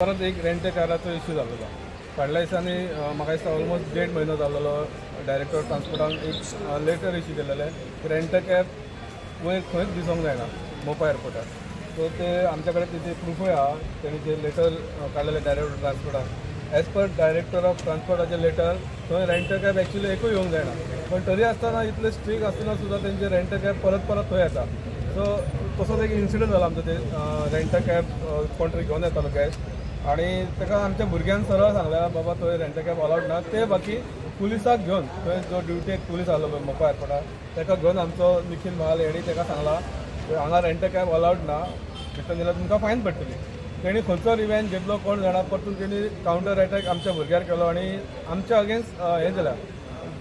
परत एक rent काराचो issue जाल्लो फाटल्या दिसांनी म्हाका दिसता ऑलमोस्ट 1.5 म्हयनो जाल्लो डायरेक्टर ऑफ ट्रान्सपोर्टान एक लेटर इश्यू केलेले रेंट कॅब वयर खंयच दिसूंक जायना मोपा एअरपोर्टार. सो ते आमच्या कडेन तिथे प्रूफूय आहा. तेणी जे लेटर काडलेले डायरेक्टर ऑफ ट्रान्सपोर्टान एज पर डायरेक्टर ऑफ ट्रान्सपोर्टाचे लेटर थंय रेंट कॅब एक्चुअली एकूय येवंक जायना. पण तरी आसतना इतले स्ट्रीक आसतना सुद्दां तेंचे रेंट कॅब परत परत थंय येता. सो तसोच एक इन्सिडंट जाला आमचो ते रेंट कॅब कोण तरी घेवन येतालो गेस्ट आणि ताका आमच्या भुरग्यांक सरळ सांगल्या बाबा थंय रेंट कॅब अलाउड ना. ते बाकी पुलिसाक घेवन थंय जो ड्युटेक पुलीस आहलो मोपा एअरपोर्टार ताका घेवन आमचो निखिल महाल हेणी ताका सांगला हांगा रेंट कॅब अलाउड ना भितर गेल्यार तुमकां फायन पडटली. तेणी खंयचो रिवेंज घेतलो कोण जाणा परतून तेणी कावंटर अटॅक आमच्या भुरग्यार केलो आणि आमच्या अगेन्स्ट हें केल्या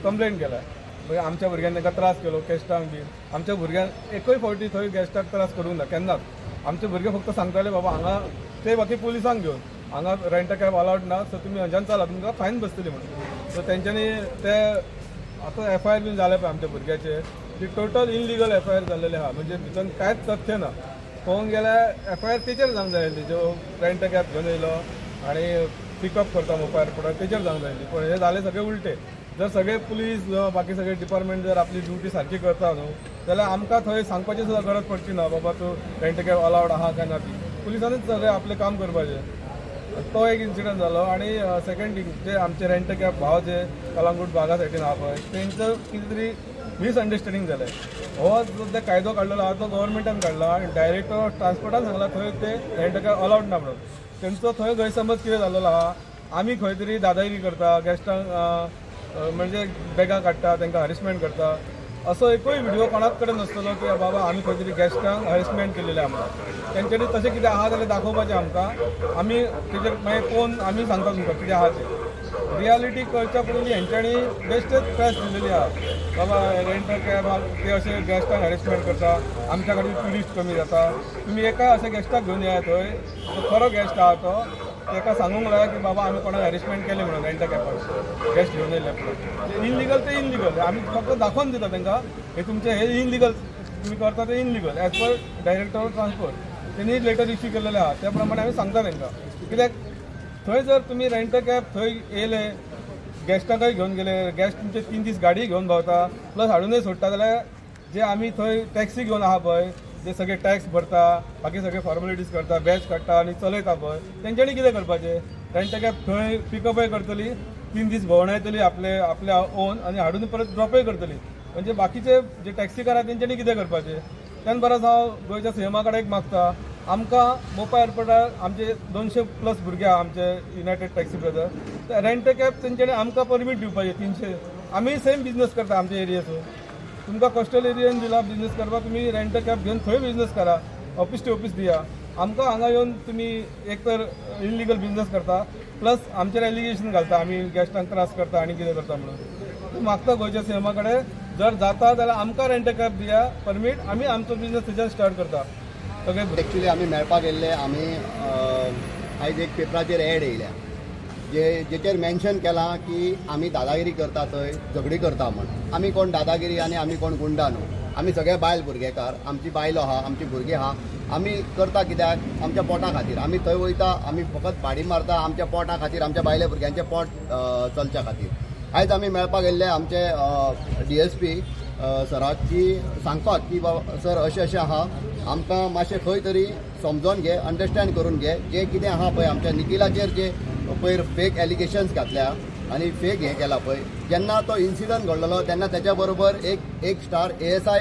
कंप्लेंट केल्या. मागीर आमच्या भुरग्यांनी ताका त्रास केलो गेस्टांक बी. आमच्या भुरग्यांक एकूय फावटी थंय गेस्टाक त्रास करूंक ना केन्नाच. आमचे भुरगे फक्त सांगताले बाबा हांगा ते बाकी पुलिसांक घेवन हांगा रेंट कॅब अलाउड ना सो तुमी हंजान चला तुमकां फायन बसतली म्हणून. सो तेंच्यांनी ते आतां FIR बीन जाले पळय आमच्या भुरग्याचे ती टोटल इनलिगल FIR जाल्लेली आहा. म्हणजे भितर कांयच तथ्य ना. पळोवंक गेल्यार FIR तेचेर जावंक जाय आसली जो रेंट कॅब घेवन येयलो आनी पिकअप करता मोपा एअरपोर्टार तेचेर जावंक जाय आसली. पण हे जाले सगळे उलटे. जर सगळे पुलीस बाकी सगळे डिपार्टमेंट जर आपली ड्युटी सारखी करता न्हू जाल्यार आमकां थंय सांगपाची सुद्दां गरज पडची ना बाबा तूं रेंट कॅब अलाउड आहा काय ना ती. पुलिसांनीच सगळें आपलें काम करपाचें. तो एक इन्सिडंट जालो. आणि सेकंड थिंग जे आमचे रेंट कॅब भाव जे कलंगूट बागा सायडीन आहा पळय तेंचं कितें तरी मिसअंडरस्टँडींग जालें. हो जो ते कायदो काडलेलो आहा तो गव्हर्मेंटान काडला आनी डायरेक्टर ऑफ ट्रान्सपोर्टान सांगला थंय ते रेंट कॅब अलाउड ना म्हणून. तेंचो थंय गैरसमज कितें जाल्लो आहा आमी खंय तरी दादागिरी करता गेस्टांक म्हणजे बॅगां काडटा तांकां हॅरेसमेंट करता असो एकूय व्हिडिओ कोणाच कडेन नासतलो की बाबा आमी खंय तरी गेस्टांक हॅरेसमेंट केलेलें आमकां. तेंच्यांनी तशें कितें आहा जाल्यार दाखोवपाचें आमकां. आमी तेजेर मागीर पळोवन आमी सांगता तुमकां कितें आहा तें. रियालिटी कळच्या पयलीं हेंच्यांनी बेश्टेच प्रेस दिलेली आहा बाबा रेंट कॅब ते अशें गेस्टांक हॅरेसमेंट करता आमच्या कडेन ट्युरिस्ट कमी जाता. तुमी एका अशें गेस्टाक घेवन येया थंय तो खरो गेस्ट आहा तो ताका सांगूंक जाय की बाबा आमी कोणाक हॅरेसमेंट केलें म्हणून रेंट कॅबाक गेस्ट घेवन येयले पळय. इनलिगल ते इनलिगल आमी फक्त दाखोवन दिता तांकां हे तुमचें हे इनलिगल तुमी करता ते illegal as per director of transport तेणी लेटर इश्यू केलेले आहा त्या प्रमाणे आमी सांगता तांकां. कित्याक थंय जर तुमी रेंट कॅब थंय येयले गेस्टांकय घेवन गेले गेस्ट तुमचे 3 दीस गाडी घेवन भोंवता प्लस हाडूनय सोडटा जाल्यार जे आमी थंय टॅक्सी घेवन आहा पळय जे सगळे टॅक्स भरता बाकी सगळे फॉर्मेलिटीज करता बॅच काडटा आनी चलयता पळय तेंच्यांनी कितें करपाचें. रेंट कॅब थंय पिकअपय करतली 3 दीस भोंवडायतली आपल्या ओन आनी हाडून परत ड्रॉपय करतली. म्हणजे बाकीचे जे टॅक्सीकार आहा तेंच्यांनी कितें करपाचें. तेन्ना परस हांव गोंयच्या CMा कडेन मागता आमकां मोपा एअरपोर्टार आमचे 200+ भुरगे आहा आमचे United taxi brother rent cab तेंच्यांनी आमकां परमीट दिवपाचें 300. आमी सेम बिजनेस करता आमच्या एरियेचो. तुमकां कोस्टल एरियेन दिला बिजनेस करपाक तुमी रेंट कॅब घेवन थंय बिजनेस करा ऑफिस टू ऑफिस दिया. आमकां हांगा येवन तुमी एक तर इनलिगल बिजनेस करता प्लस आमचेर एलिगेशन घालता आमी गेस्टांक त्रास करता आनी कितें करता म्हणून. मागता गोंयच्या CMा कडेन जर जाता जाल्यार आमकां रेंट कॅब दिया परमीट आमी आमचो बिजनेस थंयच्यान स्टार्ट करता. सगळे एक्चुअली आमी मेळपाक गेल्ले आमी आयज एक पेपराचेर एड येयल्या जेचेर मेन्शन केलां की आमी दादागिरी करता थंय झगडी करता म्हण. आमी कोण दादागिरी आनी आमी कोण गुंडा न्हू. आमी सगळे बायल भुरगेकार आमची बायलो आहा आमची भुरगीं आहा. आमी करता कित्याक आमच्या पोटा खातीर. आमी थंय वयता आमी फकत भाडी मारता आमच्या पोटा खातीर आमच्या बायले भुरग्यांचें पोट चलच्या खातीर. आयज आमी मेळपाक गेल्ले आमचे DSP सराची सांगपाक की बाबा सर अशें अशें आहा आमकां मातशें खंय तरी समजोन घे अंडरस्टँड करून घे जें कितें आहा पळय आमच्या निखिलाचेर जे पयर फेक एलिगेशन्स घातल्या आनी फेक हें केलां पळय. जेन्ना तो इन्सिडंट घडलेलो तेन्ना त्याच्या बरोबर एक स्टार ASI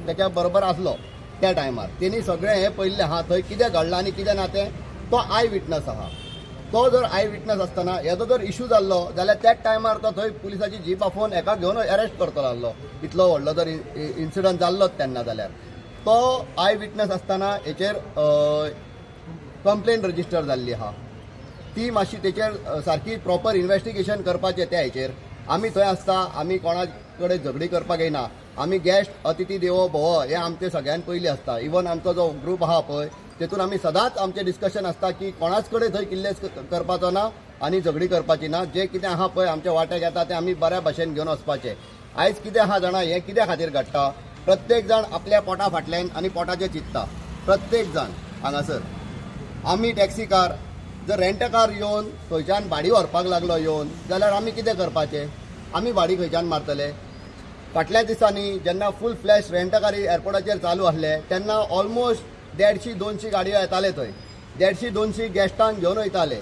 त्याच्या बरोबर आसलो त्या टायमार. तेणी सगळें हें पळयल्लें आहा थंय कितें घडलां आनी कितें ना तें. तो आय विटनस आहा. तो जर आय विटनस आसतना हेजो जर इश्यू जाल्लो जाल्यार त्याच टायमार तो थंय पुलिसाची जीप आफोवन एका घेवन अरेस्ट करतलो आसलो. इतलो व्हडलो जर इन्सिडंट जाल्लोच तेन्ना जाल्यार तो आय विटनस आसतना हेचेर कंप्लेंट रजिस्टर जाल्ली आहा. ती मातशी तेचेर सारकी प्रॉपर इन्व्हेस्टिगेशन करपाचें त्या हेचेर. आमी थंय आसता आमी कोणा कडेन झगडी करपाक येना. आमी गेस्ट अतिथी देवो भव हें आमचें सगळ्यान पयलीं आसता. इवन आमचो जो ग्रूप आहा पळय तेतून आमी सदांच आमचें डिस्कशन आसता की कोणाच कडेन थंय किल्लेस करपाचो ना आनी झगडी करपाची ना. जें कितें आहा पळय आमच्या वाट्याक येता तें आमी बऱ्या भाशेन घेवन वचपाचें. आयज कितें आहा जाणा हें कित्या खातीर घडटा. प्रत्येक जाण आपल्या पोटा फाटल्यान आनी पोटाचें चिंतता प्रत्येक जाण हांगासर. आमी टॅक्सीकार जर रेंट कार येवन थंयच्यान भाडी व्हरपाक लागलो येवन जाल्यार आमी कितें करपाचें? आमी भाडी खंयच्यान मारतले? फाटल्या दिसांनी जेन्ना फूल फ्लॅश रेंट कारी एअरपोर्टाचेर चालू आसले तेन्ना ऑलमोस्ट 150-200 गाडयो येताले थंय. 150-200 गेस्टांक घेवन वयताले.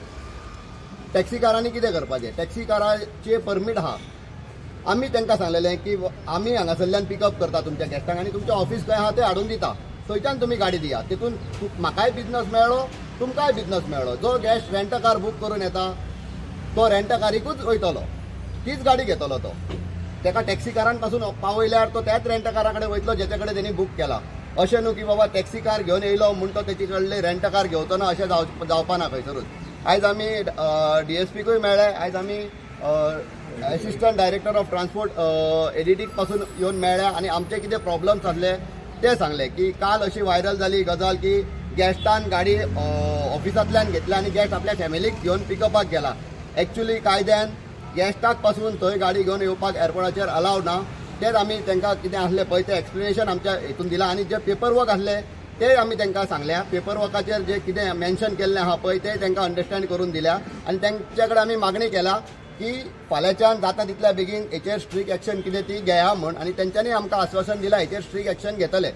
टॅक्सी कारांनी कितें करपाचें? टॅक्सी काराचे परमीट आहा. आमी तांकां सांगलेलें की आमी हांगासरल्यान पिकअप करता तुमच्या गेस्टांक आनी तुमचें ऑफिस खंय आहा तें हाडून दिता. थंयच्यान तुमी गाडी दिया. तितून म्हाकाय बिजनस मेळ्ळो, तुमकांय बिजनस मेळ्ळो. जो गेस्ट रेंट कार बूक करून येता तो रेंट कारीकूच वयतलो, तीच गाडी घेतलो तो. ताका टॅक्सी कारान पासून पावयल्यार तो त्याच रेंट कारा कडेन वयतलो जेचे कडेन तेणी बूक केला. अशें न्हू की बाबा टॅक्सी कार घेवन येयलो म्हूण तो तेचे कडले रेंट कार घेवचो ना, अशें जावपाना खंयसरूच. आयज आमी DSPकूय मेळ्ळे, आयज आमी असिस्टंट डायरेक्टर ऑफ ट्रान्सपोर्ट एडिटीक पासून येवन मेळ्ळे आनी आमचे कितें प्रॉब्लम्स आसले ते सांगले की काल अशी व्हायरल जाली गजाल की गेस्टान गाडी ऑफिसांतल्यान घेतल्या आनी गेस्ट आपल्या फॅमिलीक घेवन पिकअपाक गेला. एक्चुअली कायद्यान गेस्टाक पासून थंय गाडी घेवन येवपाक एअरपोर्टाचेर अलावड ना. तेच आमी तांकां कितें आसलें पळय तें एक्सप्लेनेशन आमच्या हितून दिलां आनी जे पेपर वर्क आसले ते आमी तांकां सांगल्या. पेपर वर्काचेर जे कितें मेन्शन केल्लें आहा पळय ते तांकां अंडरस्टँड करून दिल्या आनी तांचे कडेन आमी मागणी केला की फाल्यांच्यान जाता तितल्या बेगीन हेचेर स्ट्रीक एक्शन कितें ती घेया म्हूण. आनी तेंच्यांनी आमकां आश्वासन दिलां हेचेर स्ट्रीक एक्शन घेतले.